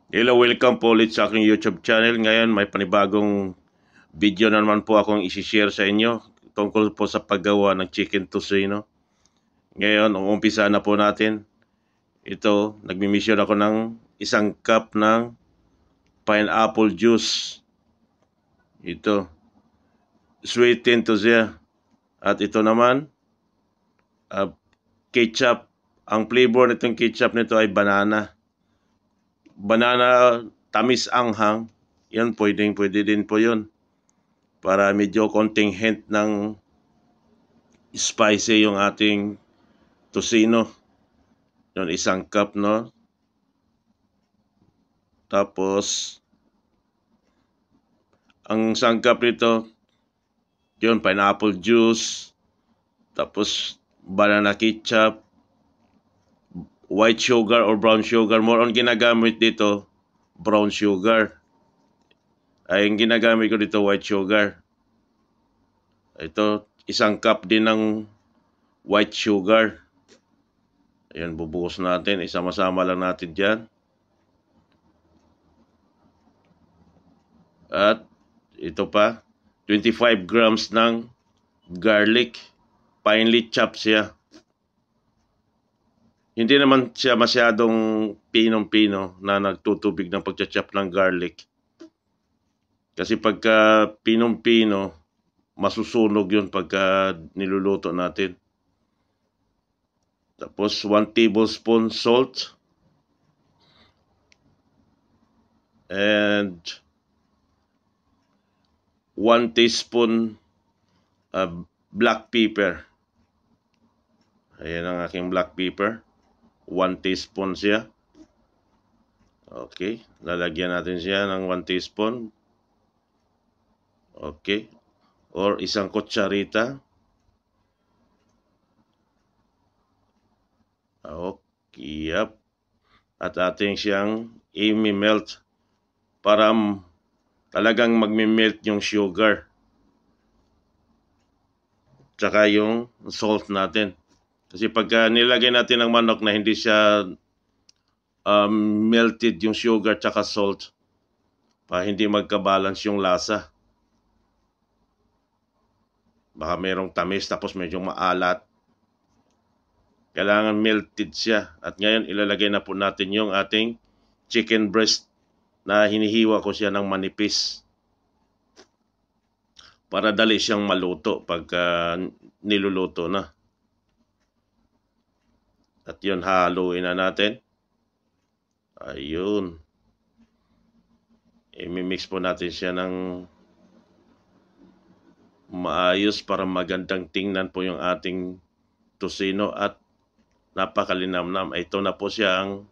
Hello, welcome po ulit sa aking YouTube channel. Ngayon may panibagong video na naman po akong isi-share sa inyo tungkol po sa paggawa ng chicken tocino. Ngayon, umpisa na po natin. Ito, nagmi-measure ako ng isang cup ng pineapple juice. Ito, sweetened to siya. At ito naman, ketchup. Ang flavor nitong ketchup nito ay banana. Banana tamis anghang. Yan, pwede din po yun. Para medyo konting hint ng spicy yung ating tocino. Yun, isang cup, no? Tapos, ang isang cup nito, yun, pineapple juice. Tapos, banana ketchup. White sugar or brown sugar. More on ginagamit dito, brown sugar. Ay, yung ginagamit ko dito, white sugar. Ito, isang cup din ng white sugar. Ayan, bubuhos natin. Isama-sama lang natin dyan. At ito pa, 25 grams ng garlic. Finely chopped siya. Hindi naman siya masyadong pinong-pino na nagtutubig ng pagcha-chop ng garlic. Kasi pagka pinong-pino, masusunog yun pagka niluluto natin. Tapos 1 tablespoon salt. And 1 teaspoon black pepper. Ayan ang aking black pepper. 1 teaspoon siya. Okay. Lalagyan natin siya ng 1 teaspoon. Okay. Or isang kutsarita. Okay. Yep. At ating siyang i-melt para talagang magme-melt yung sugar. Tsaka yung salt natin. Kasi pagka nilagay natin ang manok na hindi siya melted yung sugar tsaka salt, pa hindi magka-balance yung lasa. Baka merong tamis tapos medyo maalat. Kailangan melted siya. At ngayon ilalagay na po natin yung ating chicken breast na hinihiwa ko siya ng manipis. Para dali siyang maluto pagka niluluto na. At yun, haluin na natin. Ayun. I-mix po natin siya ng maayos para magandang tingnan po yung ating tocino at napakalinamnam. Ito na po siya ang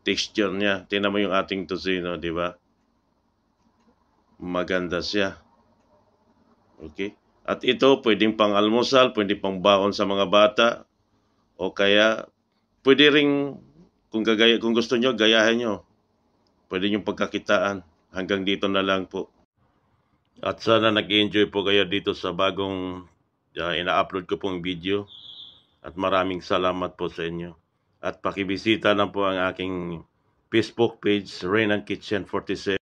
texture niya. Tingnan mo yung ating tocino, di ba? Maganda siya. Okay? At ito, pwedeng pang almusal, pwedeng pang baon sa mga bata, o kaya pwede ring, kung gusto nyo, gayahin nyo. Pwede nyo pagkakitaan. Hanggang dito na lang po. At sana nag-enjoy po kayo dito sa bagong ina-upload ko pong video. At maraming salamat po sa inyo. At pakibisita na po ang aking Facebook page, Renan Kitchen 47.